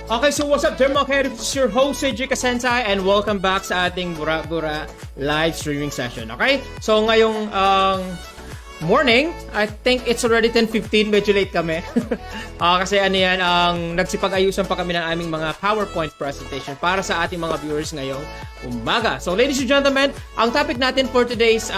Okay, so what's up, Cooperative? This is your host, Jika Sensei, and welcome back sa ating Bura-Bura live streaming session. Okay? So ngayong morning, I think it's already 10:15, medyo late kami. Kasi ano yan, nagsipag-ayusan pa kami ng aming mga PowerPoint presentation para sa ating mga viewers ngayong umaga. So ladies and gentlemen, ang topic natin for today's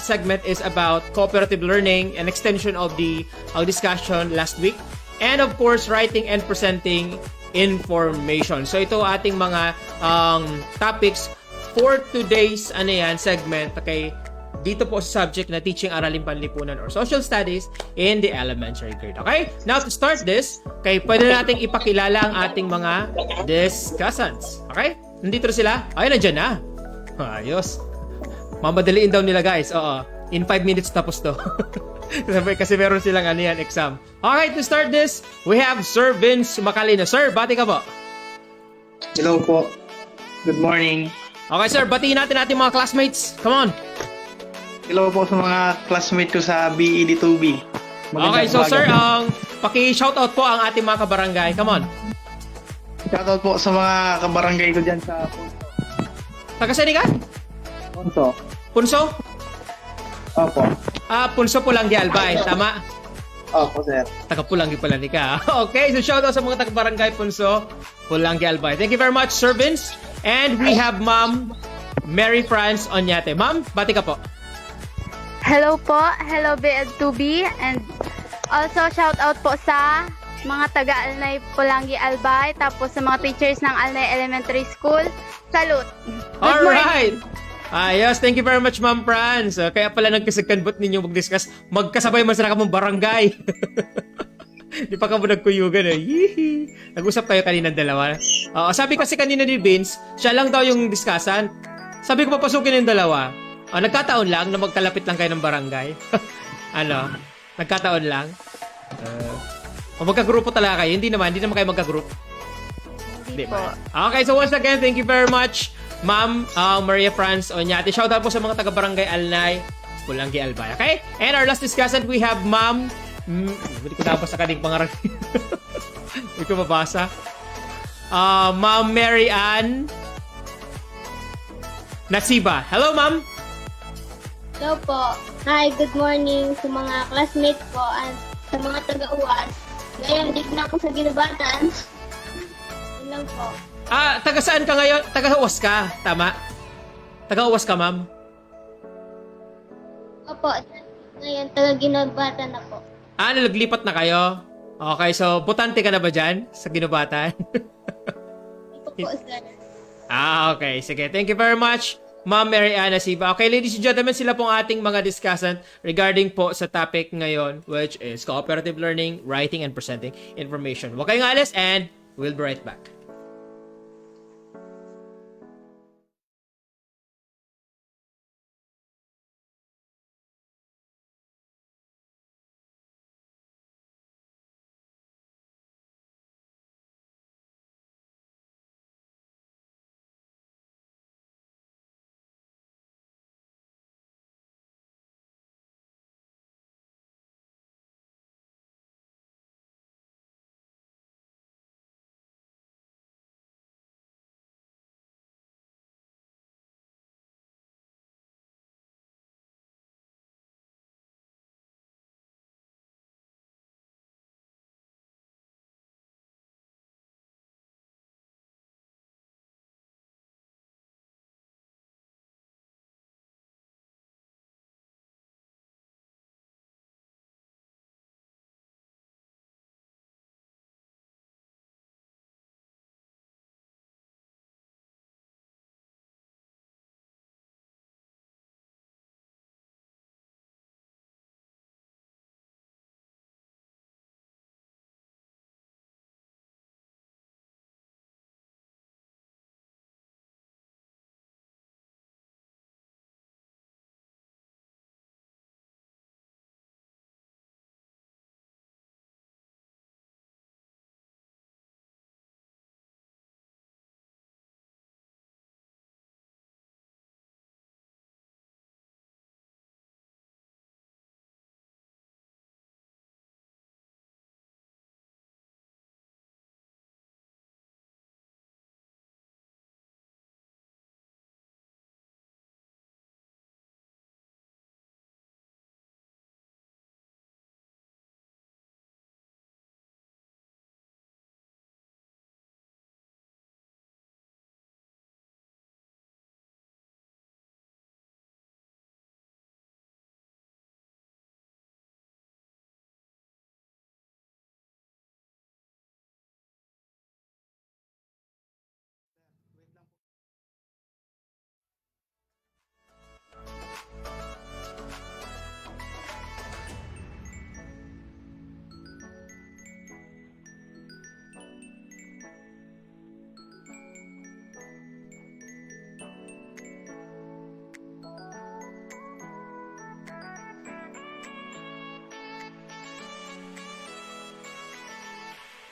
segment is about cooperative learning, an extension of the discussion last week. And of course, writing and presenting information. So ito ating mga topics for today's segment. Okay, dito po sa subject na teaching Araling Panlipunan or Social Studies in the elementary grade. Okay? Now to start this, okay, pwede nating ipakilala ang ating mga discussants. Okay? Nandito sila? Ay, nandiyan na. Ayos. Mamadaliin daw nila, guys. Oo. In 5 minutes tapos to. Kasi meron silang exam. Okay, to start this, we have Sir Vince Macalino. Sir, bati ka po. Hello po. Good morning. Okay, sir, batiin natin ating mga classmates. Come on. Hello po sa mga classmate ko sa BED2B. Okay, so sir, paki-shoutout po ang ating mga kabarangay. Come on. Shoutout po sa mga kabarangay ko dyan sa Punso. Taga-sani ka? Punso. Punso? Opo. Punso Pulangi Albay. Tama? Opo, sir. Taga-Pulangi pala ni ka. Okay, so shoutout sa mga taga-barangay Punso Pulangi Albay. Thank you very much, Sir Vince. And we have Ma'am Mary France Onyate. Ma'am, bati ka po. Hello po, hello BED2B, and also shout out po sa mga taga-Alnay Pulangi Albay, tapos sa mga teachers ng Alnay Elementary School. Salute! Good Alright! Yes, thank you very much, Ma'am Franz. Kaya pala nagkasagkanbot ninyo mag-discuss. Magkasabay man sa nakamong barangay. Di pa ka mo nagkuyugan eh. Yee-hee. Nag-usap tayo kanina dalawa. Sabi kasi kanina ni Vince, siya lang daw yung discussant. Sabi ko papasukin yung dalawa. Nagkataon lang na magkalapit lang kayo ng barangay. Nagkataon lang. Magkagrupo talaga kayo. Hindi naman kayo magkagroup. Hindi po. Okay, so once again, thank you very much, Ma'am Maria France Onyate. Shoutout po sa mga taga-barangay Alnay, Pulangi Albay. Okay? And our last discussant, we have Ma'am... Hindi ko nabasa kaning pangarap. Hindi ko mabasa. Ma'am Mary Ann Nasiba. Hello, Ma'am! Hello po. Hi, good morning sa mga classmates ko at sa mga taga-uwas. Ngayon, dito na ako sa ginubatan. Yun lang po. Taga saan ka ngayon? Taga-uwas ka, tama? Taga-uwas ka, Ma'am? Opo, ngayon taga-ginubatan na po. Naglipat na kayo? Okay, so butante ka na ba dyan sa ginubatan? Ito po, sir. Okay. Sige. Thank you very much, Ma'am Mary Ann Nasiba. Okay, ladies and gentlemen, sila pong ating mga discussant regarding po sa topic ngayon, which is cooperative learning, writing, and presenting information. Huwag kayong alis and we'll be right back.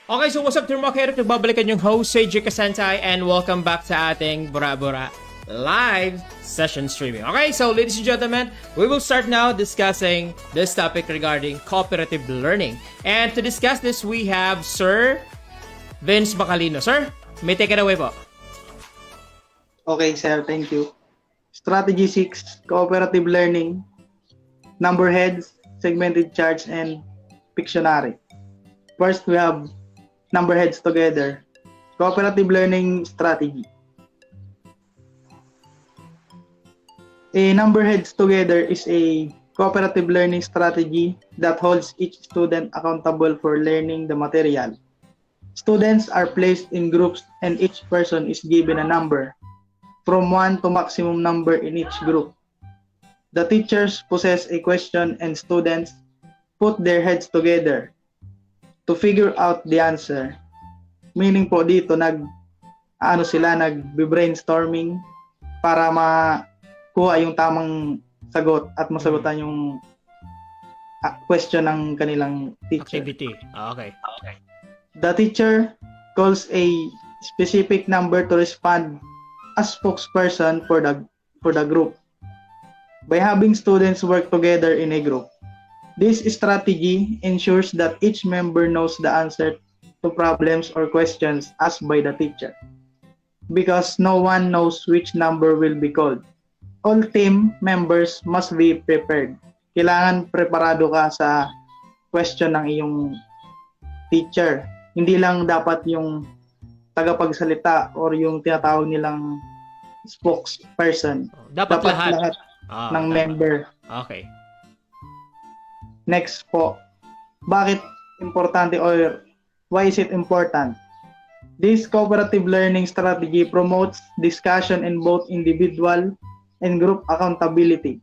Okay, so what's up, Team Rocket? Nagbabalikan yung host, J. Kasensai, and welcome back sa ating Bura-Bura live session streaming. Okay, so ladies and gentlemen, we will start now discussing this topic regarding cooperative learning. And to discuss this, we have Sir Vince Bacalino. Sir, may take it away po. Okay, sir. Thank you. Strategy 6, cooperative learning, number heads, segmented charts, and Pictionary. First, we have number heads together. Cooperative learning strategy. A number heads together is a cooperative learning strategy that holds each student accountable for learning the material. Students are placed in groups and each person is given a number, from 1 to maximum number in each group. The teachers possess a question and students put their heads together to figure out the answer. Meaning po dito nagbe-brainstorming para makuha yung tamang sagot at masagutan yung question ng kanilang teacher. Activity. Okay. The teacher calls a specific number to respond as spokesperson for the group. By having students work together in a group, this strategy ensures that each member knows the answer to problems or questions asked by the teacher, because no one knows which number will be called. All team members must be prepared. Kailangan preparado ka sa question ng iyong teacher. Hindi lang dapat yung tagapagsalita or yung tinatawag nilang spokesperson. Dapat lahat. Ng member. Okay. Next po, bakit importante or why is it important? This cooperative learning strategy promotes discussion in both individual and group accountability.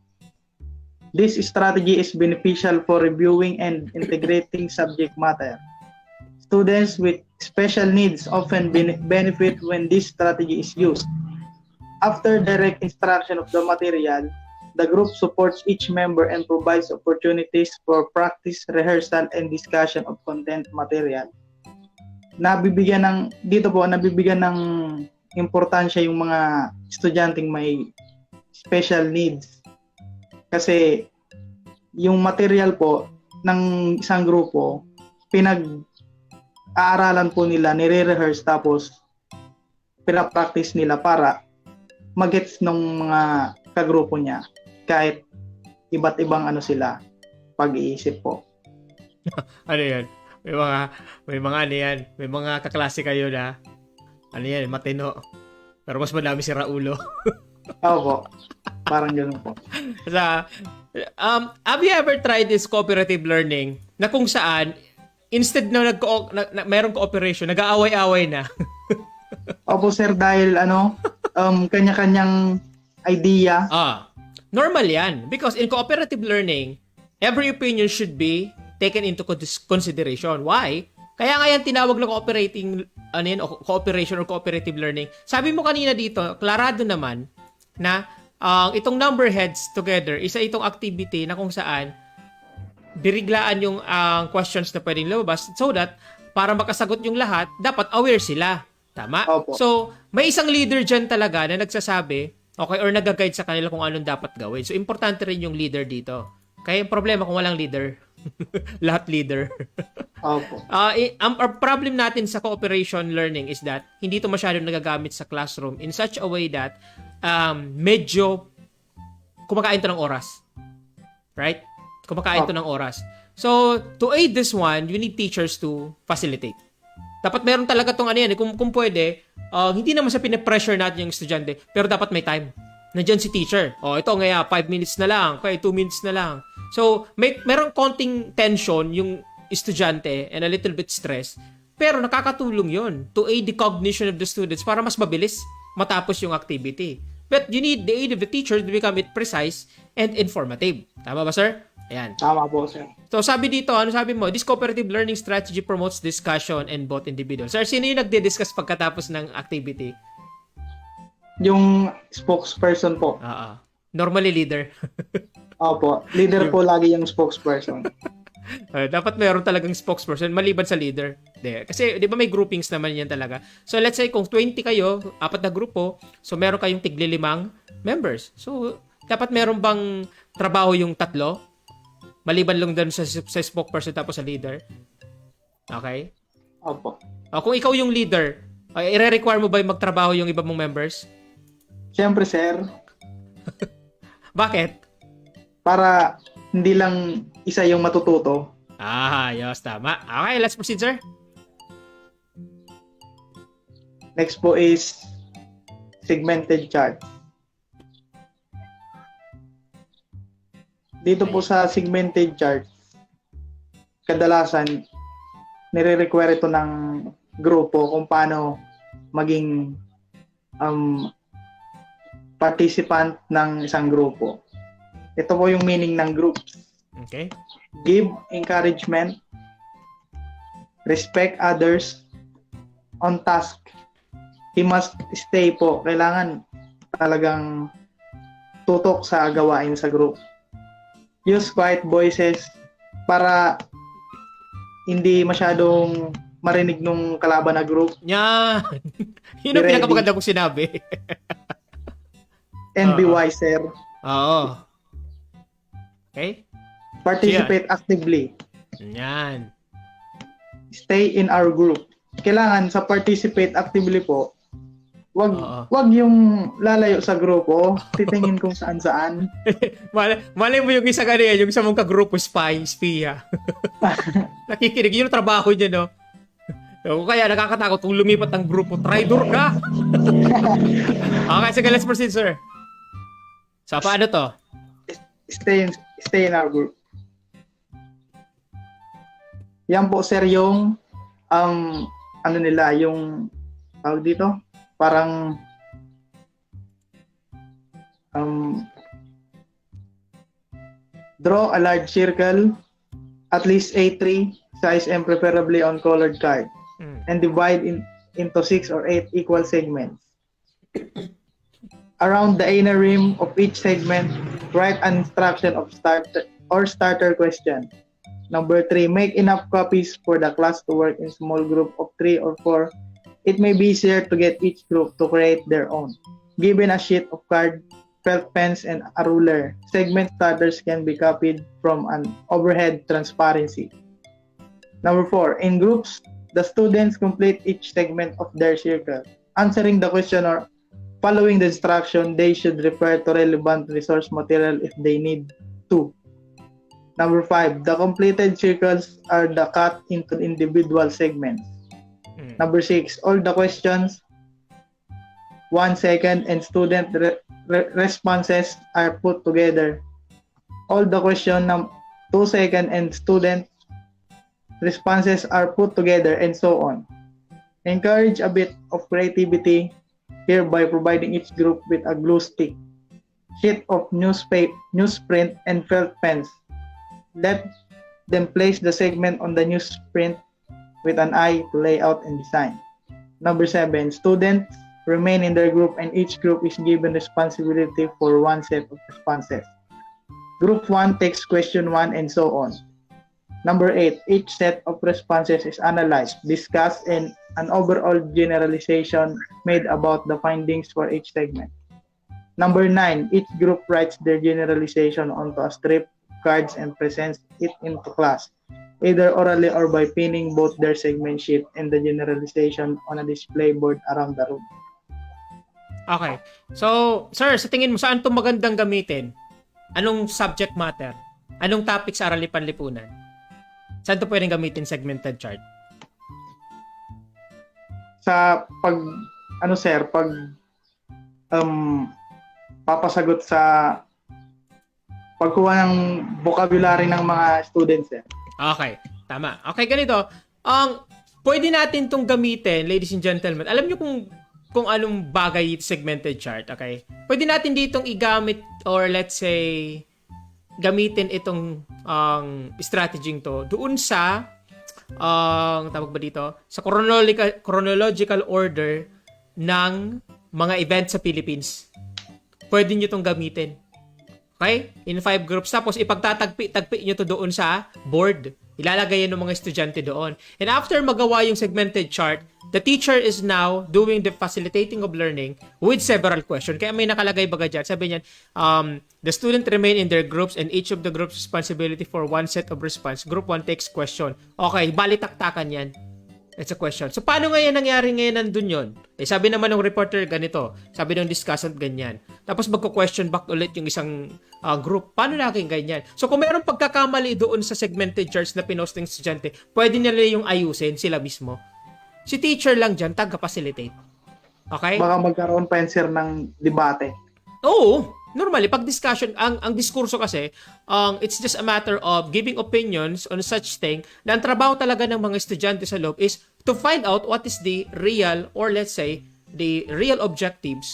This strategy is beneficial for reviewing and integrating subject matter. Students with special needs often benefit when this strategy is used. After direct instruction of the material, the group supports each member and provides opportunities for practice, rehearsal, and discussion of content material. Nabibigyan ng importansya yung mga estudyanteng may special needs. Kasi yung material po ng isang grupo, pinag-aaralan po nila, nire-rehearse, tapos pinapractice nila para magets ng mga kagrupo niya. Kahit iba't ibang pag-iisip po. Ano yan? May mga kaklase kayo na matino. Pero mas madami si Raulo. Oo po. Parang ganoon po. Have you ever tried this cooperative learning na kung saan instead na mayroong cooperation, nag-aaway-away na? Opo sir, dahil kanya-kanyang idea. Normal yan. Because in cooperative learning, every opinion should be taken into consideration. Why? Kaya nga yan tinawag na cooperation or cooperative learning. Sabi mo kanina dito, klarado naman na itong number heads together, isa itong activity na kung saan biriglaan yung questions na pwedeng lumabas so that para makasagot yung lahat, dapat aware sila. Tama? Opo. So, may isang leader dyan talaga na nagsasabi, okay, or nag-guide sa kanila kung anong dapat gawin. So, importante rin yung leader dito. Kaya yung problema kung walang leader, lahat leader. Opo. Ang problem natin sa cooperation learning is that hindi ito masyadong nagagamit sa classroom in such a way that medyo kumakain to ng oras. Right? Kumakain to ng oras. So, to aid this one, you need teachers to facilitate. Dapat meron talaga tong kung pwede, hindi naman sa pinapressure natin yung estudyante, pero dapat may time. Nandiyan si teacher. Ito ngaya, 5 minutes na lang, kaya 2 minutes na lang. So, meron konting tension yung estudyante and a little bit stress, pero nakakatulong yon to aid the cognition of the students para mas mabilis matapos yung activity. But you need the aid of the teacher to become it precise and informative. Tama ba, sir? Ayan. Tama po, sir. So, sabi dito, ano sabi mo? This cooperative learning strategy promotes discussion in both individuals. Sir, sino yung nagde-discuss pagkatapos ng activity? Yung spokesperson po. Normally, leader. Opo. Leader po lagi yung spokesperson. Dapat meron talagang spokesperson maliban sa leader. Kasi 'di ba may groupings naman yan talaga. So let's say kung 20 kayo, 4 na grupo, so meron kayong tigli-5 members. So dapat meron bang trabaho yung 3? Maliban lang dun sa spokesperson tapos sa leader. Okay? Opo. Kung ikaw yung leader, i-require mo ba yung magtrabaho yung iba mong members? Siyempre, sir. Bakit? Para hindi lang isa yung matututo. Yes, tama. Okay, let's proceed, sir. Next po is segmented chart. Dito po sa segmented chart, kadalasan nire-require ito ng grupo kung paano maging participant ng isang grupo. Ito po yung meaning ng groups. Okay. Give encouragement, respect others, on task. He must stay po. Kailangan talagang tutok sa gawain sa group. Use quiet voices para hindi masyadong marinig nung kalaban na group. Yan. Yun ang pinakamaganda kong sinabi. And be wiser. Oo. Okay? Participate actively. Yan. Stay in our group. Kailangan sa participate actively po, wag yung lalayo sa grupo, titingin kung saan-saan. Malay mo yung isa kanina, yung isa mong kagrupo, spiya. Nakikinig, yun ang trabaho niya, no? O kaya nakakatakot kung lumipat ng grupo, traitor ka! Okay, sige, let's proceed, sir. So, paano to? Stay in our group. Yan po, sir, yung ano nila, yung tawag dito, parang draw a large circle, at least A3 size and preferably on colored card, and divide into 6 or 8 equal segments. Around the inner rim of each segment, write an instruction of starter question. Number 3, make enough copies for the class to work in small group of 3 or 4. It may be easier to get each group to create their own. Given a sheet of card, felt pens, and a ruler, segment starters can be copied from an overhead transparency. Number 4, in groups, the students complete each segment of their circle. Answering the question or following the instruction, they should refer to relevant resource material if they need to. Number 5, the completed circles are cut into individual segments. Number 6, all the questions, 1 second, and student responses are put together. All the question 2 second and student responses are put together, and so on. Encourage a bit of creativity here by providing each group with a glue stick, sheet of newsprint, and felt pens. Let them place the segment on the newsprint with an eye to layout and design. Number 7, students remain in their group and each group is given responsibility for one set of responses. Group 1 takes question 1 and so on. Number 8, each set of responses is analyzed, discussed, and an overall generalization made about the findings for each segment. Number 9, each group writes their generalization onto a strip, cards, and presents it into class, either orally or by pinning both their segment sheet and the generalization on a display board around the room. Okay. So, sir, sa tingin mo, saan ito magandang gamitin? Anong subject matter? Anong topic sa Araling Panlipunan? Saan ito pwedeng gamitin segmented chart? Sa pag papasagot sa pagkuha ng vocabulary ng mga students. Okay, tama. Okay, ganito. Pwede natin itong gamitin, ladies and gentlemen. Alam niyo kung anong bagay segmented chart, okay? Pwede natin ditong igamit or let's say gamitin itong strategy to doon sa tawag ba dito? Sa chronological order ng mga events sa Philippines. Pwede niyo itong gamitin. Okay? In 5 groups. Tapos, ipagtatagpi nyo to doon sa board. Ilalagay yan ng mga estudyante doon. And after magawa yung segmented chart, the teacher is now doing the facilitating of learning with several questions. Kaya may nakalagay baga dyan. Sabi niyan, the student remain in their groups and each of the groups responsibility for one set of response. Group 1 takes question. Okay, balitaktakan yan. It's a question. So, paano ngayon nangyari ngayon nandun yun? Eh, sabi naman ng reporter ganito. Sabi ng discussant ganyan. Tapos magko-question back ulit yung isang group. Paano naging ganyan? So, kung mayroong pagkakamali doon sa segmented charts na pinost ng estudyante, pwede nila yung ayusin sila mismo. Si teacher lang dyan, taga-facilitate. Okay? Baka magkaroon pa yan, sir, ng debate. Oo. Normally, pag discussion, ang diskurso kasi, it's just a matter of giving opinions on such thing na ang trabaho talaga ng mga estudyante sa loob is to find out what is the real or let's say, the real objectives,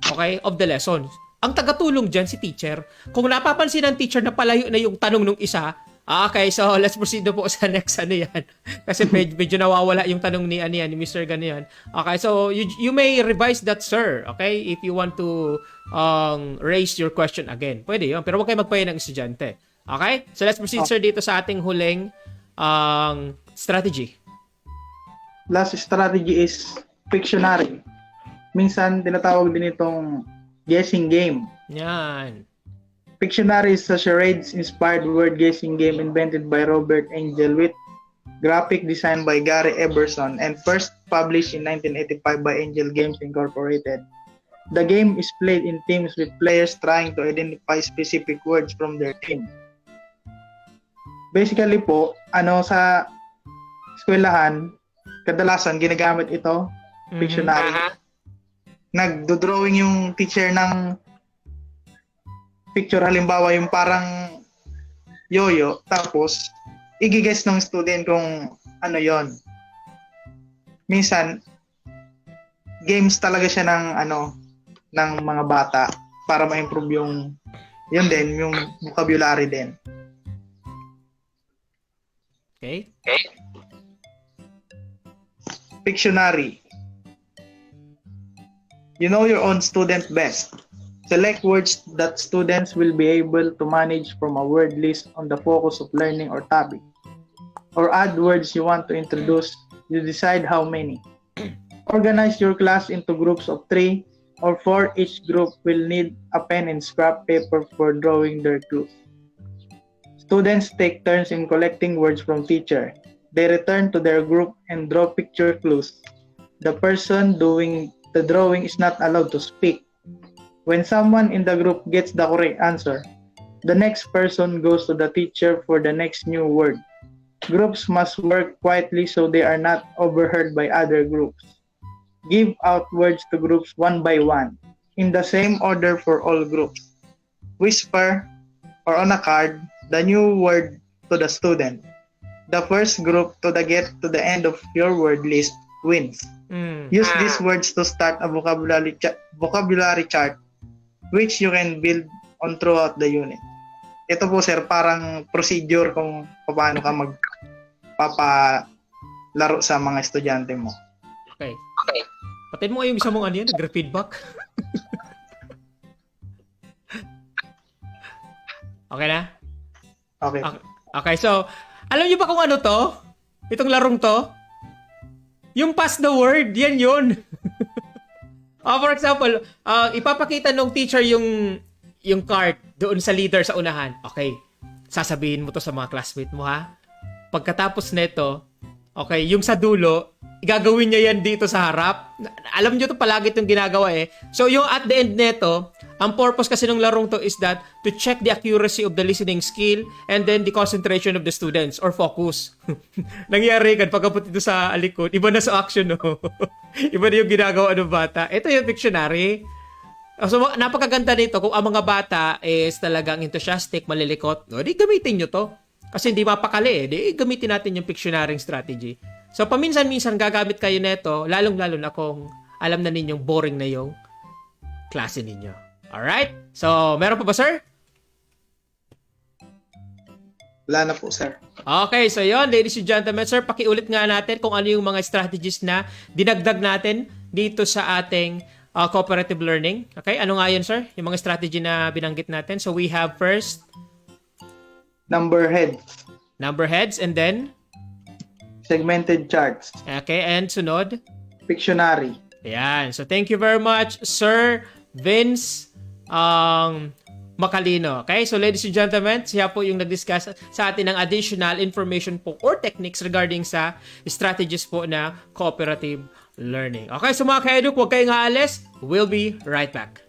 okay, of the lesson. Ang tagatulong dyan si teacher. Kung napapansin ng teacher na palayo na yung tanong nung isa, okay, so let's proceed na po sa next ano yan. Kasi medyo nawawala yung tanong ni Mr. Ganyan. Okay, so you may revise that, sir. Okay, if you want to raise your question again. Pwede yun. Pero huwag kayo magpaya ng estudyante. Okay? So let's proceed, sir, dito sa ating huling strategy. Last strategy is Pictionary. Minsan, tinatawag din itong guessing game. Yan. Pictionary is a charades-inspired word-guessing game invented by Robert Angel with graphic design by Gary Eberson and first published in 1985 by Angel Games Incorporated. The game is played in teams with players trying to identify specific words from their team. Basically po, sa eskwelahan, kadalasan ginagamit ito, Pictionary. Nagdo-drawing yung teacher ng picture, halimbawa yung parang yoyo, tapos i-guess ng student kung ano yon. Minsan games talaga siya ng mga bata para ma-improve yung vocabulary din. Okay? Pictionary. You know your own student best. Select words that students will be able to manage from a word list on the focus of learning or topic. Or add words you want to introduce. You decide how many. Organize your class into groups of 3 or 4. Each group will need a pen and scrap paper for drawing their clues. Students take turns in collecting words from teacher. They return to their group and draw picture clues. The person doing the drawing is not allowed to speak. When someone in the group gets the correct answer, the next person goes to the teacher for the next new word. Groups must work quietly so they are not overheard by other groups. Give out words to groups one by one, in the same order for all groups. Whisper, or on a card, the new word to the student. The first group to get to the end of your word list wins. Use these words to start a vocabulary chart which you can build on throughout the unit. Ito po, sir, parang procedure kung paano ka magpapalaro sa mga estudyante mo. Okay. Patin mo yung isa mong nag-feedback. Okay na? Okay. Okay, so, alam niyo ba kung ano to? Itong larong to? Yung pass the word, yan yun. For example, ipapakita nung teacher yung card doon sa leader sa unahan. Okay, sasabihin mo to sa mga classmate mo, ha? Pagkatapos nito, okay, yung sa dulo, gagawin niya yan dito sa harap. Alam niyo to, palagi itong ginagawa eh. So, yung at the end nito, ang purpose kasi ng larong to is that to check the accuracy of the listening skill and then the concentration of the students or focus. Nangyari kan pagkapot dito sa alikod, iba na sa action, no? Iba na yung ginagawa ng bata. Ito yung Pictionary. So, napakaganda nito kung ang mga bata is talagang enthusiastic, malilikot. No, di gamitin nyo to. Kasi hindi mapakali eh. Di gamitin natin yung Pictionary strategy. So, paminsan-minsan gagamit kayo nito, lalong-lalo na kung alam na ninyong boring na yung klase ninyo. Alright? So, meron pa ba, sir? Wala na po, sir. Okay, so yon, ladies and gentlemen, sir, pakiulit nga natin kung ano yung mga strategies na dinagdag natin dito sa ating cooperative learning. Okay, ano nga yun, sir? Yung mga strategy na binanggit natin. So we have first Number heads, and then segmented charts, okay, and sunod. Pictionary. Ayan. So thank you very much, Sir Vince Macalino. Okay? So ladies and gentlemen, siya po yung nag-discuss sa atin ng additional information po or techniques regarding sa strategies po na cooperative learning. Okay? So mga ka-eduk, huwag kayong aalis. We'll be right back.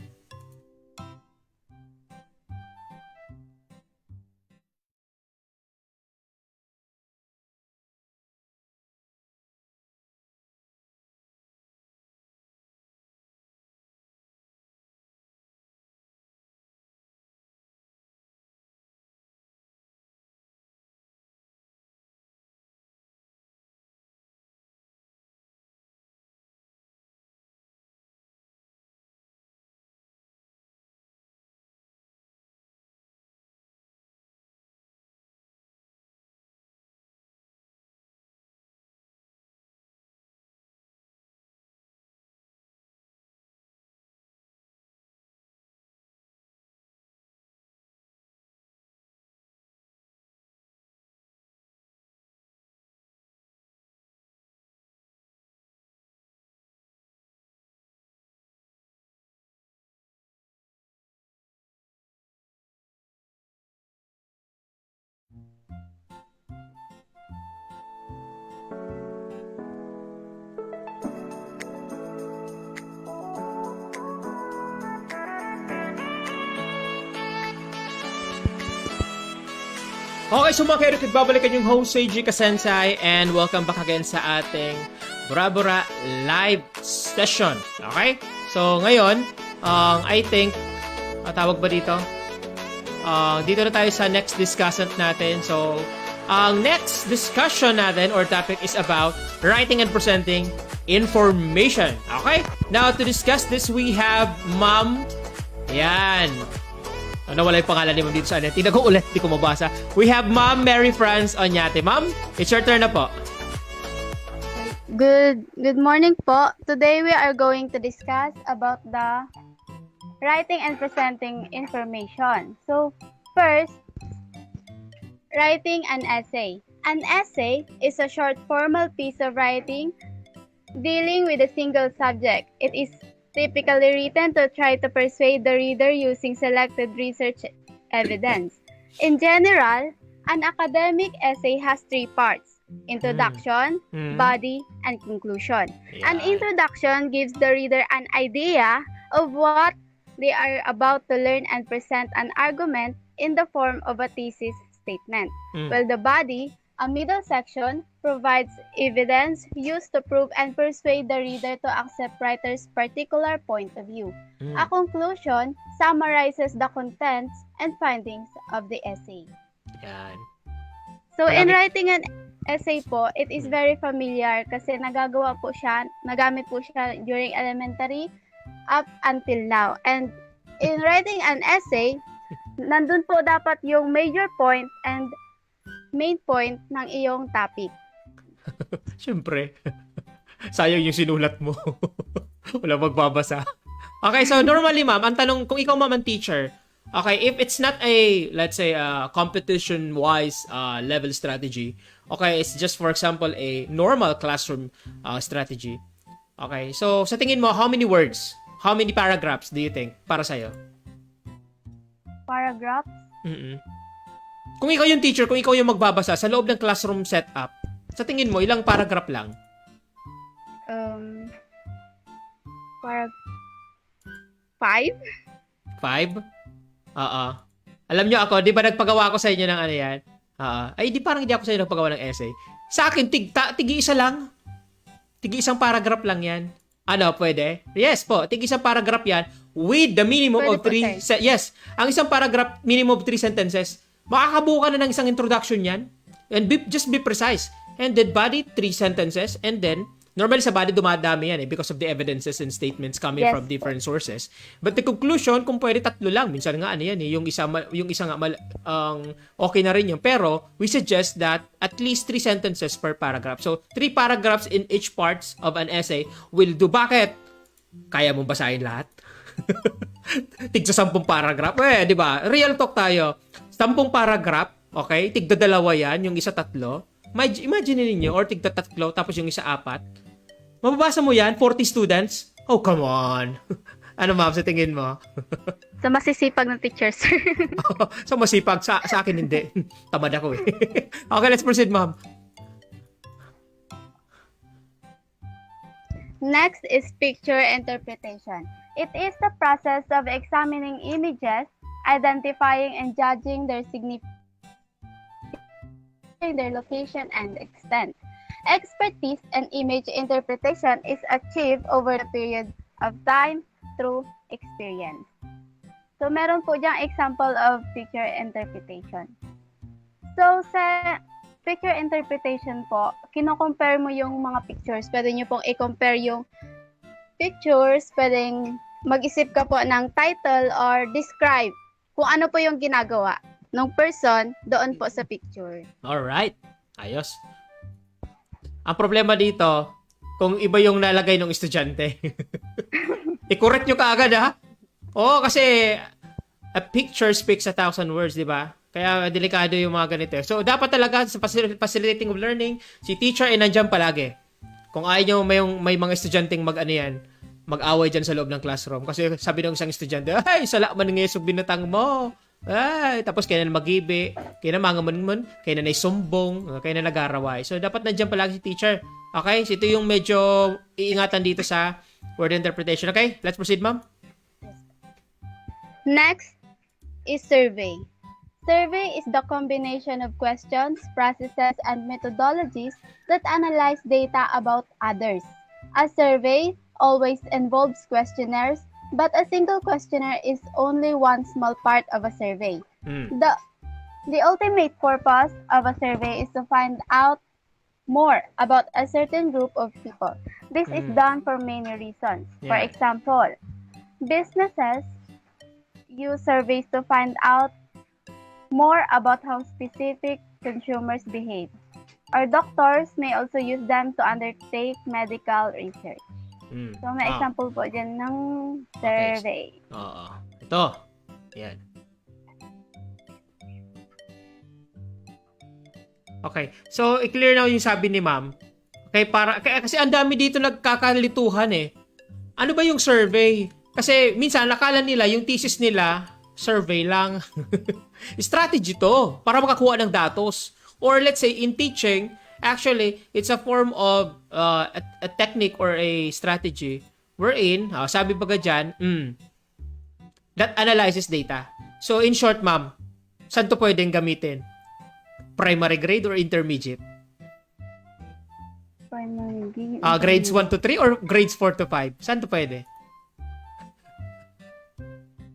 Okay, so mga ka-eduk, babalikan yung host, Seiji Kasensai, and welcome back again sa ating Bura-Bura live session. Okay? So, ngayon, I think, tawag ba dito? Dito na tayo sa next discussant natin. So, ang next discussion natin or topic is about writing and presenting information. Okay? Now, to discuss this, we have Ma'am. Yan. Nawala yung pangalan ni Ma'am dito sa atin. Tingnan ko ulit, di ko mabasa. We have Ma'am Mary France Onyate. Ma'am, it's your turn na po. Good morning po. Today we are going to discuss about the writing and presenting information. So, first, writing an essay. An essay is a short formal piece of writing dealing with a single subject. It is typically written to try to persuade the reader using selected research evidence. In general, an academic essay has three parts: introduction, body, and conclusion. Yeah. An introduction gives the reader an idea of what they are about to learn and present an argument in the form of a thesis statement. While the body, a middle section, provides evidence used to prove and persuade the reader to accept writer's particular point of view. A conclusion summarizes the contents and findings of the essay. Yan. So, in writing an essay po, it is very familiar kasi nagamit po siya during elementary up until now. And in writing an essay, nandun po dapat yung major point and main point ng iyong topic. Siyempre. Sayang yung sinulat mo. Wala magbabasa. Okay, so normally, ma'am, ang tanong, kung ikaw, ma'am, ang teacher, okay, if it's not a, let's say, competition-wise level strategy, okay, it's just, for example, a normal classroom strategy. Okay, so sa tingin mo, how many words, how many paragraphs do you think para sa'yo? Paragraphs? Kung ikaw yung teacher, kung ikaw yung magbabasa sa loob ng classroom setup, sa tingin mo, ilang paragraph lang? Five? 5? Alam nyo ako, di ba nagpagawa ako sa inyo ng ano yan? Ay, di parang hindi ako sa inyo nagpagawa ng essay. Sa akin, tigi-isa lang. Tigi-isang paragraph lang yan. Ano, pwede? Yes po, tigi-isang paragraph yan with the minimum Pwede of 3... Yes, ang isang paragraph, minimum of 3 sentences. Makakabuo ka na ng isang introduction yan. And just be precise. And then body, 3 sentences. And then, normally sa body dumadami yan because of the evidences and statements coming from different sources. But the conclusion, kung pwede 3 lang. Minsan nga ano yan yung isa nga okay na rin yun. Pero, we suggest that at least 3 sentences per paragraph. So, 3 paragraphs in each parts of an essay will do. Bakit? Kaya mo basahin lahat? Tigsa 10 paragraph. Di ba? Real talk tayo. 10 paragraph, okay? Tigda 2 yan, yung isa 3. Imagine ninyo, or tigda 3, tapos yung isa 4. Mababasa mo yan, 40 students? Oh, come on. Ano, ma'am, sa tingin mo? Sa masisipag ng teachers. So, masipag. Sa akin, hindi. Tamad ako eh. Okay, let's proceed, ma'am. Next is picture interpretation. It is the process of examining images, identifying and judging their significance, their location and extent. Expertise in image interpretation is achieved over the period of time through experience. So, meron po diyang example of picture interpretation. So, sa picture interpretation po, kino-compare mo yung mga pictures. Pwede nyo pong i-compare yung pictures. Pwedeng mag-isip ka po ng title or describe kung ano po yung ginagawa ng person doon po sa picture. Alright. Ayos. Ang problema dito, kung iba yung nalagay ng estudyante. I-correct nyo kaagad, ha? Oo, kasi a picture speaks 1,000 words, di ba? Kaya delikado yung mga ganito. So, dapat talaga sa facilitating of learning, si teacher ay nandyan palagi. Kung ayaw nyo may mga estudyanteng mag-away dyan sa loob ng classroom. Kasi sabi ng isang estudyante, ay, sala man nga yung binatang mo. Ay, tapos kaya na magibi, kaya na mangaman, kaya na naisumbong, kaya na nag-araway. So, dapat nandyan palagi si teacher. Okay? So, ito yung medyo iingatan dito sa word interpretation. Okay? Let's proceed, ma'am. Next is survey. Survey is the combination of questions, processes, and methodologies that analyze data about others. A survey always involves questionnaires, but a single questionnaire is only one small part of a survey. The ultimate purpose of a survey is to find out more about a certain group of people. This is done for many reasons. For example, businesses use surveys to find out more about how specific consumers behave. Or doctors may also use them to undertake medical research. So, may example po dyan ng survey. Oo. Ito. Yan. Okay. So, i-clear na yung sabi ni ma'am. Okay, kasi ang dami dito nagkakalituhan eh. Ano ba yung survey? Kasi minsan, nakala nila, yung thesis nila, survey lang. Strategy to para makakuha ng datos. Or let's say, in teaching, actually, it's a form of a technique or a strategy wherein, sabi baga dyan, that analyzes data. So, in short, ma'am, saan to pwedeng gamitin? Primary grade or intermediate? Primary grade. Grades 1 to 3 or grades 4 to 5? Saan to pwede?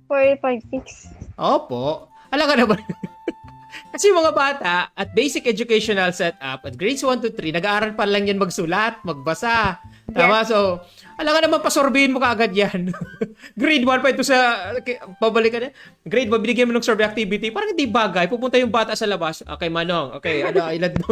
4, 5, 6. Opo. Alam ka naman. Kasi mga bata at basic educational setup at grades 1 to 3, nag-aaral pa lang yan magsulat, magbasa. Tama? Yes. So, alam ka naman, pasorbihin mo kaagad yan. Grade 1 pa ito sa, pabalikan na. Grade 1, binigyan mo ng survey activity. Parang hindi bagay. Pupunta yung bata sa labas. Okay, Manong. Okay, ano, ilan mo?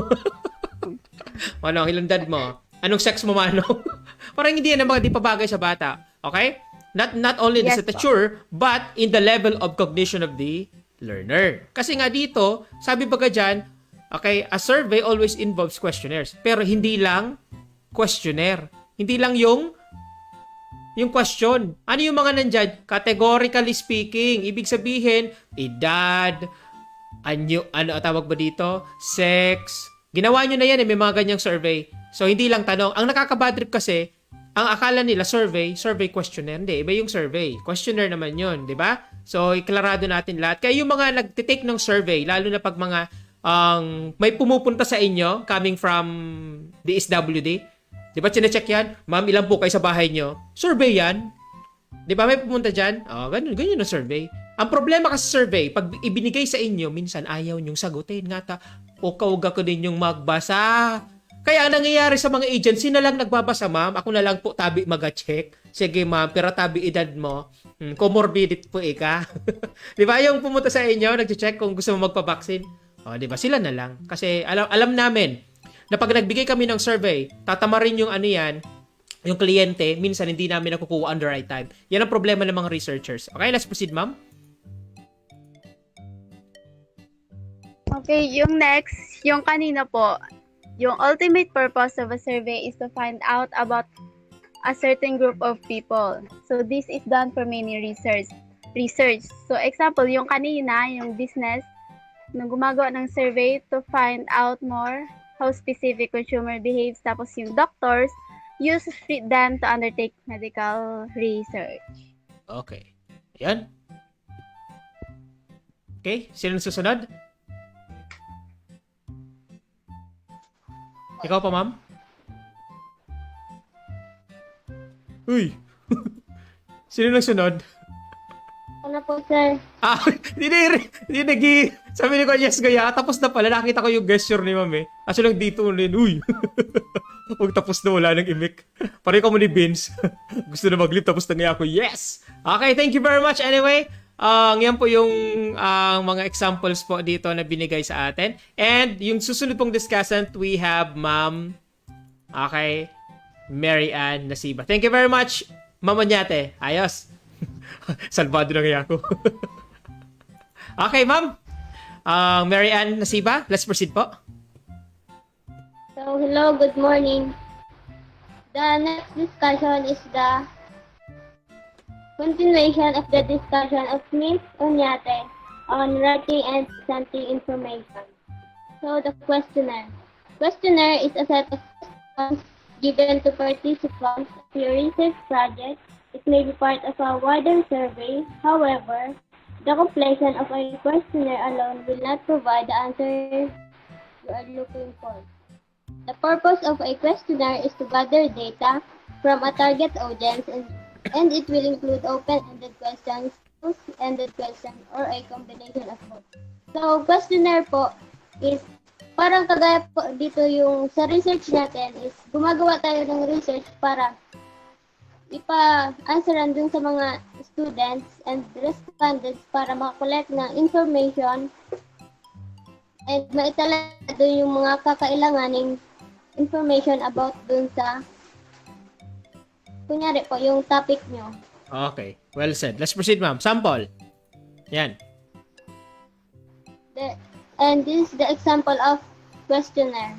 Manong, ilan dad mo? Anong sex mo, Manong? Parang hindi yan naman, hindi pa bagay sa bata. Okay? Not only in the stature, but in the level of cognition of the learner. Kasi nga dito, sabi baga dyan, okay, a survey always involves questionnaires. Pero hindi lang questionnaire. Hindi lang yung question. Ano yung mga nandyan? Categorically speaking. Ibig sabihin, edad, ano tawag ba dito? Sex. Ginawa nyo na yan, may mga ganyang survey. So, hindi lang tanong. Ang nakakabadrip kasi, ang akala nila survey questionnaire. Hindi, iba yung survey. Questionnaire naman yun, di ba? So, iklarado natin lahat. Kaya yung mga nagtitake ng survey, lalo na pag mga may pumupunta sa inyo coming from DSWD, di ba chinecheck yan? Ma'am, ilan po kayo sa bahay nyo? Survey yan. Di ba may pumunta dyan? Ganyan ang survey. Ang problema kasi survey, pag ibinigay sa inyo, minsan ayaw nyong sagutin. Uka-uga ko din yung magbasa. Kaya ang nangyayari sa mga agency na lang nagbabasa, ma'am. Ako na lang po tabi mag-check. Sige, ma'am, pero tabi edad mo. Comorbidity po ika. Di ba yung pumunta sa inyo, nag-check kung gusto mo magpa-vaccine? Di ba? Sila na lang. Kasi alam namin na pag nagbigay kami ng survey, tatama rin yung ano yan, yung kliyente, minsan hindi namin nakukuha on the right time. Yan ang problema ng mga researchers. Okay, let's proceed, ma'am. Okay, yung next, yung kanina po, yung ultimate purpose of a survey is to find out about a certain group of people. So this is done for many research. So example, yung kanina, yung business, nung gumagawa ng survey to find out more how specific consumer behaves. Tapos yung doctors use them to undertake medical research. Okay. Ayan. Okay, sino susunod? Ikaw pa, ma'am? Uy! Sino nagsunod? Ano po, sir? Hindi sabi ko, yes, gaya. Tapos na pala, nakita ko yung gesture ni ma'am eh. Kaso lang dito ulit, uy! Huwag tapos na, wala nang imik. Parang ka mo ni Vince. Gusto na mag-leave, tapos na nga ako, yes! Okay, thank you very much anyway. Yan po yung mga examples po dito na binigay sa atin. And yung susunod pong discussant, we have Ma'am Mary Ann Nasiba. Thank you very much, Ma'am Onyate. Ayos. Salvado na kaya ako. Okay, Ma'am. Mary Ann Nasiba, let's proceed po. So, hello, good morning. The next discussion is the continuation of the discussion of Ms. Onyate on writing and presenting information. So, the questionnaire. Questionnaire is a set of questions given to participants of your research project. It may be part of a wider survey. However, the completion of a questionnaire alone will not provide the answer you are looking for. The purpose of a questionnaire is to gather data from a target audience and it will include open-ended questions, closed-ended questions, or a combination of both. So, questionnaire po is parang kagaya po dito yung sa research natin is gumagawa tayo ng research para ipa-answeran dun sa mga students and respondents para makakolect ng information and maitala dun yung mga kakailanganing information about dun sa kunyari po, yung topic nyo. Okay, well said. Let's proceed, ma'am. Sample. Yan. And this is the example of questionnaire.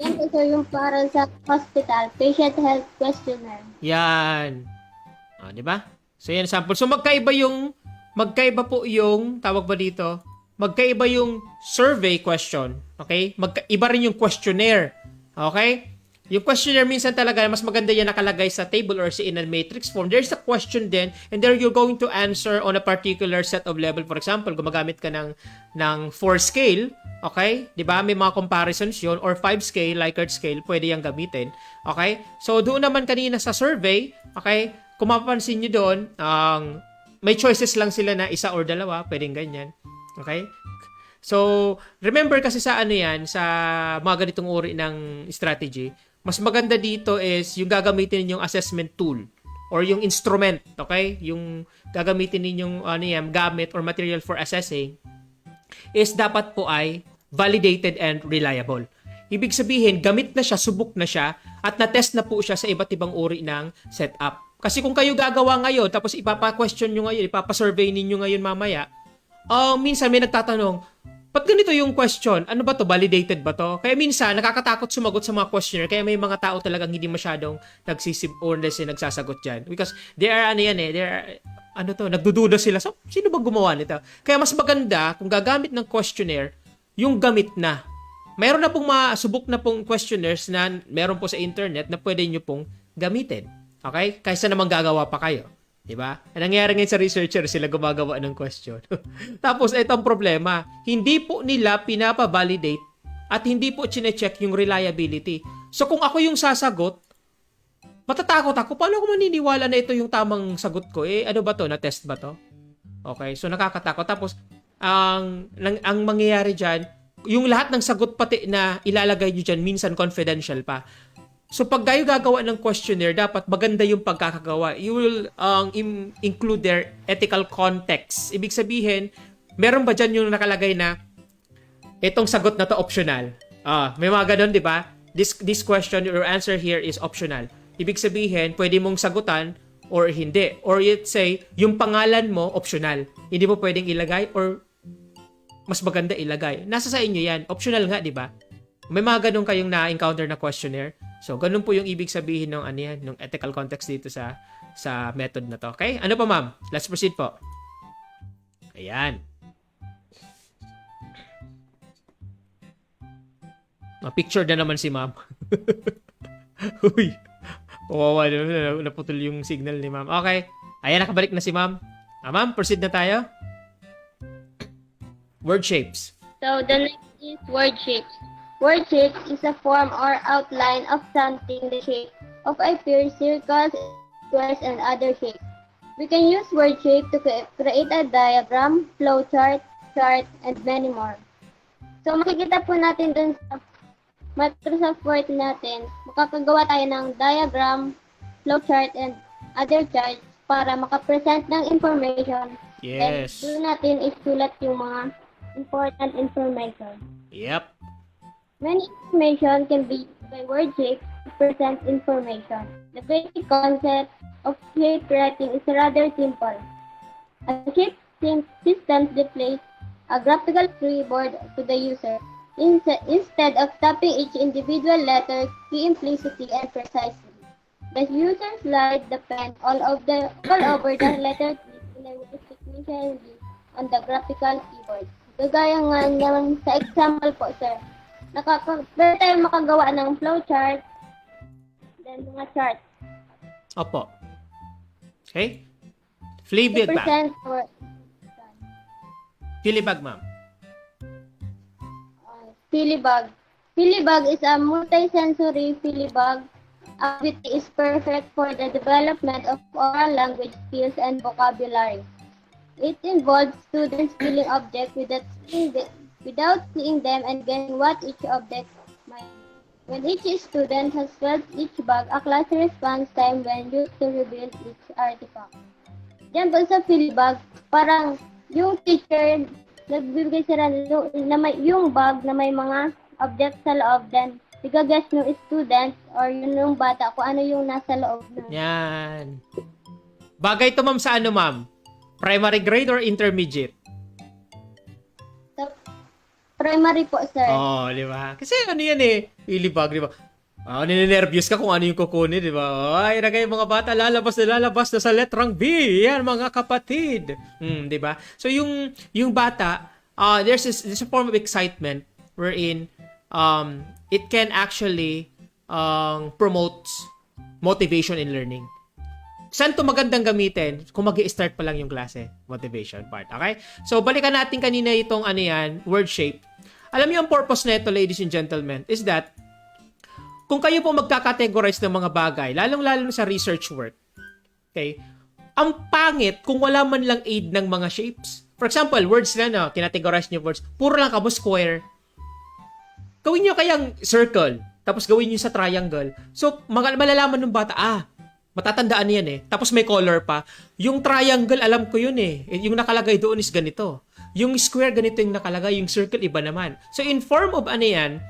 Yan po, sir, yung para sa hospital, patient health questionnaire. Yan. Di ba? So, yan sample. So, magkaiba po yung, tawag ba dito? Magkaiba yung survey question. Okay? Iba rin yung questionnaire. Okay? Yung questionnaire minsan talaga, mas maganda yan nakalagay sa table or in a matrix form. There's a question then, and there you're going to answer on a particular set of level. For example, gumagamit ka ng 4 scale, okay? Diba? May mga comparisons yun, or 5 scale, Likert scale, pwede yung gamitin. Okay? So, doon naman kanina sa survey, okay? Kung mapapansin nyo doon, may choices lang sila na isa or dalawa, pwedeng ganyan. Okay? So, remember kasi sa sa mga ganitong uri ng strategy, mas maganda dito is yung gagamitin ninyong assessment tool or yung instrument, okay? Yung gagamitin ninyong gamit or material for assessing is dapat po ay validated and reliable. Ibig sabihin, gamit na siya, subok na siya, at na-test na po siya sa iba't ibang uri ng setup. Kasi kung kayo gagawa ngayon, tapos ipapa-question nyo ngayon, ipapa-survey ninyo ngayon mamaya, minsan may nagtatanong, ba't ganito yung question? Ano ba to? Validated ba to? Kaya minsan, nakakatakot sumagot sa mga questionnaire. Kaya may mga tao talagang hindi masyadong nagsasagot dyan. Because they are, nagdududa sila. So, sino ba gumawa nito? Kaya mas maganda, kung gagamit ng questionnaire, yung gamit na. Mayroon na pong subok na pong questionnaires na meron po sa internet na pwede nyo pong gamitin. Okay? Kaysa naman gagawa pa kayo. Diba? Ang nangyayari ngayon sa researcher, sila gumagawa ng question. Tapos, itong problema, hindi po nila pinapa-validate at hindi po chine-check yung reliability. So, kung ako yung sasagot, matatakot ako. Paano ako maniniwala na ito yung tamang sagot ko? Ano ba to? Na-test ba to? Okay, so nakakatakot. Tapos, ang mangyayari dyan, yung lahat ng sagot pati na ilalagay nyo dyan, minsan confidential pa. So, pag kayo gagawa ng questionnaire, dapat maganda yung pagkakagawa. You will include their ethical context. Ibig sabihin, meron ba dyan yung nakalagay na itong sagot na to optional? May mga ganun, di ba? this question, your answer here is optional. Ibig sabihin, pwede mong sagutan or hindi. Or let's say, yung pangalan mo, optional. Hindi mo pwedeng ilagay or mas maganda ilagay. Nasa sa inyo yan. Optional nga, di ba? May mga ganun kayong na-encounter na questionnaire. So, ganun po yung ibig sabihin ng ano yan, ng ethical context dito sa method na to. Okay? Ano pa, ma'am? Let's proceed po. Ayan. Picture na naman si ma'am. Uy. Kawawa na, naputol yung signal ni ma'am. Okay. Ayan, nakabalik na si ma'am. Ma'am, proceed na tayo. Word shapes. So the next is word shapes. Word shapes is a form or outline of something, the shape of a pair, circles, squares, and other shapes. We can use word shape to create a diagram, flowchart, chart, and many more. So makikita po natin dun sa Microsoft Word natin, makakagawa tayo ng diagram, flowchart, and other charts para makapresent ng information. Yes. Then, doon natin isulat yung mga important information. Yep. Many information can be used by word shape to present information. The basic concept of shape writing is rather simple. A shape system displays a graphical storyboard to the user. Instead of typing each individual letter key implicitly and precisely, the user slides the pen all over the letter keys in a way sequentially on the graphical keyboard. Gagaya nga naman sa example po, sir. Pwede tayo makagawa ng flowchart, then mga chart. Opo. Okay? Flip bag. Filibag, ma'am. Filibag. Filibag is a multi-sensory filibag. Activity is perfect for the development of oral language skills and vocabulary. It involves students feeling objects without seeing them and guessing what each object might be. When each student has felt each bag, a class response time when used to reveal each artifact. Diyan po sa filibag, parang yung teacher nagbibigay sila na may, yung bag na may mga object sa loob, then i-guess ng student or yung bata kung ano yung nasa loob na. Yan. Bagay to, ma'am, sa ano, ma'am? Primary grade or intermediate? Sa primary po, sir. Oh, di ba? Kasi ano yan eh, ilibag, di ba? Ninenervyos ka kung ano yung kukunin, di ba? Ay, nagay mga bata, lalabas na sa letrang B. Yan, mga kapatid. Di ba? So, yung bata, there's a form of excitement wherein it can actually promote motivation in learning. Saan to magandang gamitin? Kung mag-i-start pa lang yung klase. Motivation part. Okay? So, balikan natin kanina itong ano yan, word shape. Alam niyo ang purpose nito, ladies and gentlemen, is that kung kayo po magkakategorize ng mga bagay, lalong-lalo sa research work, okay, ang pangit kung wala man lang aid ng mga shapes. For example, words na, no, kinategorize niyo words, puro lang kamo square. Gawin niyo kayang circle, tapos gawin niyo sa triangle. So, malalaman ng bata, matatandaan yan eh. Tapos may color pa. Yung triangle, alam ko yun eh. Yung nakalagay doon is ganito. Yung square, ganito yung nakalagay. Yung circle, iba naman. So, in form of ano yan,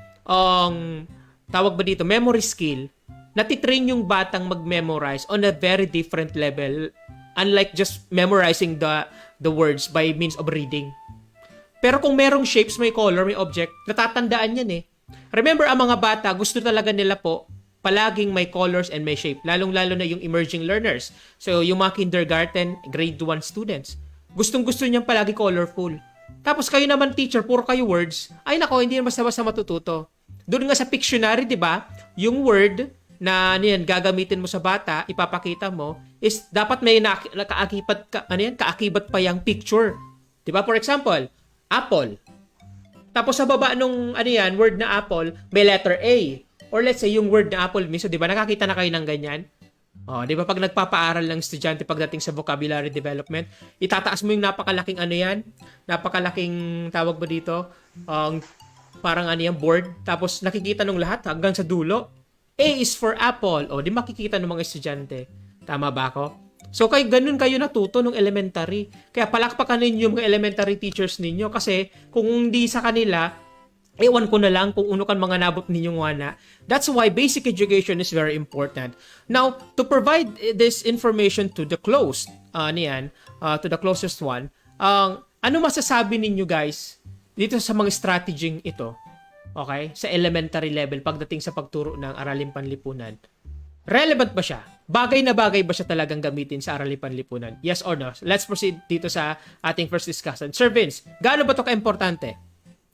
tawag ba dito, memory skill, natitrain yung batang mag-memorize on a very different level, unlike just memorizing the words by means of reading. Pero kung merong shapes, may color, may object, natatandaan yan eh. Remember, ang mga bata, gusto talaga nila po, palaging may colors and may shape, lalong-lalo na yung emerging learners. So, yung mga kindergarten, grade 1 students, gustong-gusto niyang palagi colorful. Tapos kayo naman, teacher, puro kayo words, ay nako, hindi naman basta-basta matututo. Doon nga sa Pictionary, di ba, yung word na yan, gagamitin mo sa bata, ipapakita mo, is dapat may kaakibat pa yung picture. Di ba? For example, apple. Tapos sa baba nung word na apple, may letter A. Or let's say, yung word na apple mismo, di ba? Nakakita na kayo ng ganyan? Di ba? Pag nagpapaaral ng estudyante pagdating sa vocabulary development, itataas mo yung napakalaking napakalaking tawag ba dito? Parang board. Tapos nakikita nung lahat hanggang sa dulo. A is for apple. Di makikita ng mga estudyante. Tama ba ako? So, ganun kayo natuto nung elementary. Kaya palakpakan ninyo yung mga elementary teachers ninyo kasi kung hindi sa kanila, Ewan ko na lang kung uno kan mga nabot ninyong wana. That's why basic education is very important. Now, to provide this information to the closed, to the closest one, ano masasabi ninyo guys dito sa mga strategy ito? Okay? Sa elementary level pagdating sa pagturo ng Araling Panlipunan. Relevant ba siya? Bagay na bagay ba siya talagang gamitin sa Araling Panlipunan? Yes or no? Let's proceed dito sa ating first discussion. Sir Vince, gaano ba ito ka-importante?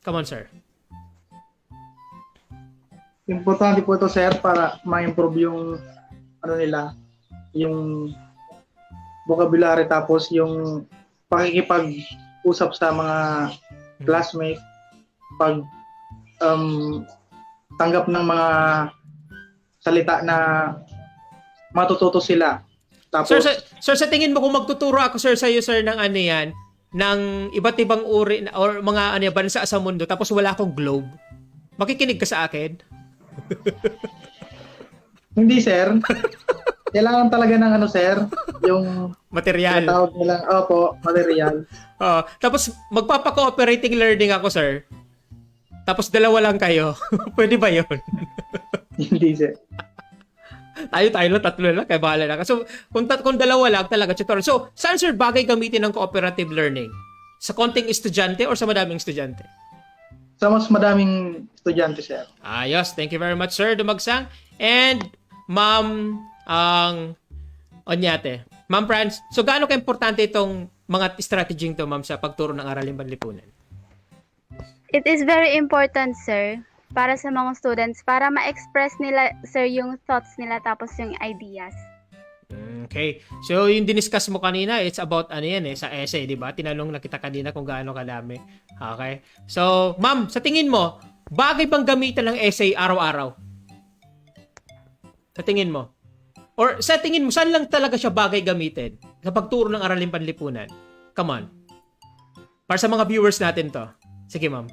Come on, sir. Importante po ito, sir, para ma-improve yung yung vocabulary, tapos yung pakikipag-usap sa mga classmates, pag tanggap ng mga salita na matututo sila. Tapos, sir, sa tingin mo kung magtuturo ako, sir, sa iyo, sir, ng ano yan, ng iba't ibang uri or mga bansa sa mundo, tapos wala akong globe, makikinig ka sa akin? hindi, sir. Kailangan talaga ng sir, yung material. tinatawag nila, opo, material. Tapos magpapa-cooperating learning ako, sir. Tapos dalawa lang kayo. Pwede ba 'yon? Hindi, sir. tayo lang, tatlo lang, kaya bahala na. So, kung dalawa lang talaga, tutorial. So, saan, sir, bagay gamitin ng cooperative learning? Sa konting estudyante or sa madaming estudyante? Sa mas madaming estudyante, sir. Ayos. Thank you very much, sir Dumagsang. And, Ma'am, Onyate. Ma'am Franz, so gaano ka-importante itong mga strategy to, ma'am, sa pagturo ng Araling Panlipunan? It is very important, sir, para sa mga students, para ma-express nila, sir, yung thoughts nila tapos yung ideas. Okay. So, yung diniscuss mo kanina, it's about sa essay, di ba? Tinanong na kita kanina kung gaano kadami. Okay. So, ma'am, sa tingin mo, bagay bang gamitan ng essay araw-araw? Sa tingin mo? Or sa tingin mo, saan lang talaga siya bagay gamitin? Sa pagturo ng Araling Panlipunan? Come on. Para sa mga viewers natin to. Sige, ma'am.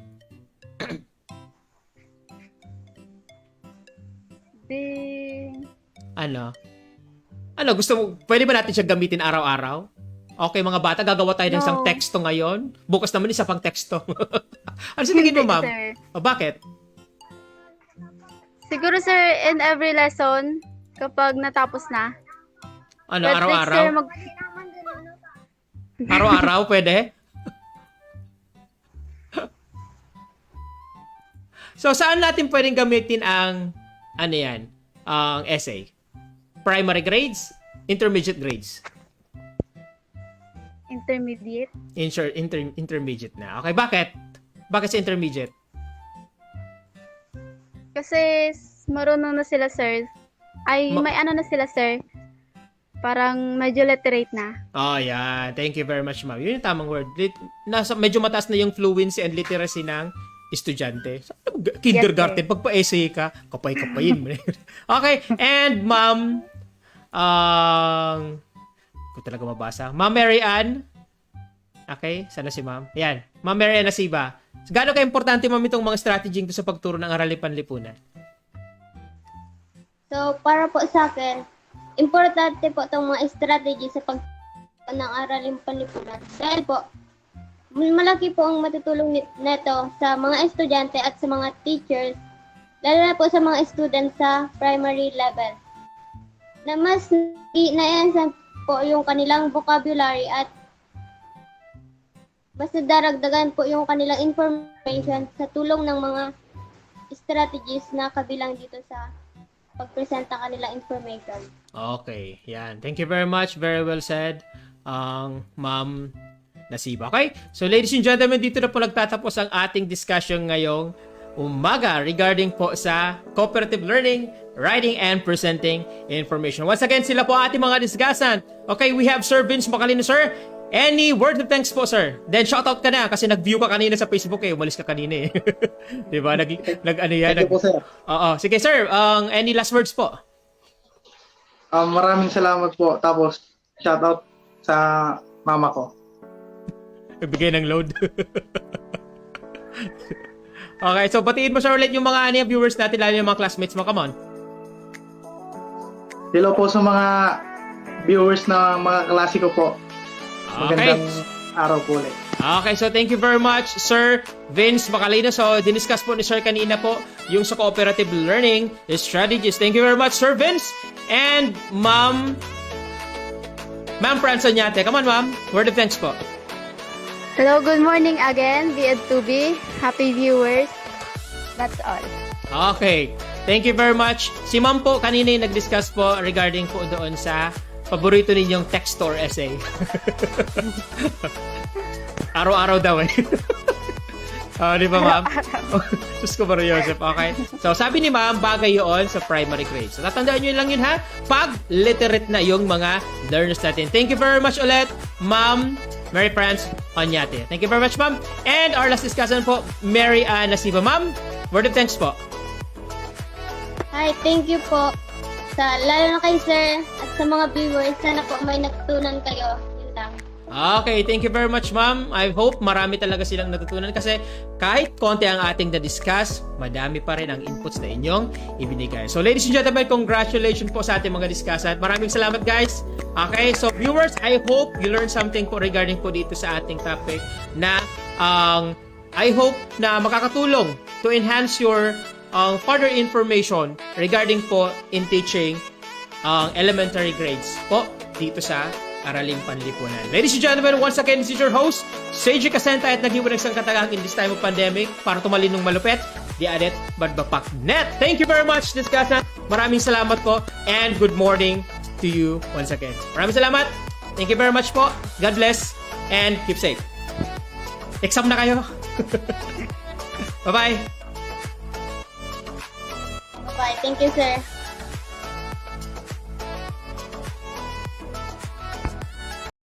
Ano, gusto mo, pwede ba natin siya gamitin araw-araw? Okay, mga bata, gagawa tayo ng isang teksto ngayon. Bukas naman isa pang teksto. Ano sa tingin mo, ma'am? O, bakit? Siguro, sir, in every lesson, kapag natapos na. Ano, araw-araw? Araw-araw, pwede? So, saan natin pwedeng gamitin ang, ang essay? Primary grades? Intermediate grades? Intermediate. Intermediate na. Okay, bakit? Bakit sa intermediate? Kasi marunong na sila, sir. May na sila, sir. Parang medyo literate na. Oh, yeah. Thank you very much, ma'am. Yun yung tamang word. Medyo mataas na yung fluency and literacy ng estudyante. Kindergarten, yes, pagpa-essay ka, kapay-kapayin mo. Okay, and ma'am, kung talaga mabasa, Ma'am Mary Ann. Okay, sana si ma'am. Yan, Ma'am Mary Ann Nasiba. Gaano ka-importante, ma'am, itong mga strategy sa pagturo ng Araling Panlipunan? So, para po sa akin, importante po itong mga strategy sa pagturo ng Araling Panlipunan. Dahil po, malaki po ang matutulong nito sa mga estudyante at sa mga teachers, lalo na po sa mga students sa primary level, na mas na-enhance po yung kanilang vocabulary at mas nadaragdagan po yung kanilang information sa tulong ng mga strategies na kabilang dito sa pag-present ng kanilang information. Okay, yan. Thank you very much. Very well said, Ma'am Nasiba. Okay? So, ladies and gentlemen, dito na po nagtatapos ang ating discussion ngayong umaga regarding po sa cooperative learning, writing, and presenting information. Once again, sila po ating mga discussion. Okay, we have Sir Vince Macalino, sir. Any word of thanks po, sir? Then, shoutout ka na kasi nag-view ka kanina sa Facebook eh. Umalis ka kanina eh. Diba? Thank you po, sir. Oo. Sige, sir. Any last words po? Maraming salamat po. Tapos, shoutout sa mama ko. Nagbigay ng load. Okay, so batiin mo, sir, ulit yung mga viewers natin, lalo yung mga classmates mo. Come on. Hello po sa mga viewers na mga klase ko po. Okay. Magandang araw po ulit. Okay, so thank you very much, Sir Vince Bacalino. So, diniscuss po ni Sir kanina po yung sa cooperative learning strategies. Thank you very much, Sir Vince. And Ma'am Franz Onyate. Come on, Ma'am. Word of thanks po. Hello, good morning again, BED2B. Happy viewers. That's all. Okay. Thank you very much. Si Ma'am po, kanina yung nag-discuss po regarding po doon sa paborito ninyong text or essay. Araw-araw daw eh. Di ba, Ma'am? Diyos ko, Mario Joseph. Okay. So, sabi ni Ma'am, bagay yun sa primary grade. So, tatandaan nyo lang yun, ha? Pag literate na yung mga learners natin. Thank you very much ulit, Ma'am Mary Franz Onyate. Thank you very much, Ma'am. And our last discussion po, Mary Ann Nasiba. Ma'am, word of thanks po. Hi, thank you po. Lalo na kay Sir at sa mga viewers. Sana po may natutunan kayo. Yun lang. Okay, thank you very much, Ma'am. I hope marami talaga silang natutunan kasi kahit konti ang ating na-discuss, madami pa rin ang inputs na inyong ibinigay. So, ladies and gentlemen, congratulations po sa ating mga discuss at maraming salamat, guys. Okay, so viewers, I hope you learned something po regarding po dito sa ating topic na I hope na makakatulong to enhance your further information regarding po in teaching elementary grades po dito sa Araling Panlipunan. Ladies and gentlemen, once again, this is your host, Seiji Kasenta at naghiwalay isang katagang in this time of pandemic para tumalin ng malupet, di adet, badbapak net. Thank you very much, discussant. Maraming salamat po and good morning to you once again. Maraming salamat. Thank you very much po. God bless and keep safe. Exam na kayo. Bye-bye. Bye-bye. Thank you, Sir.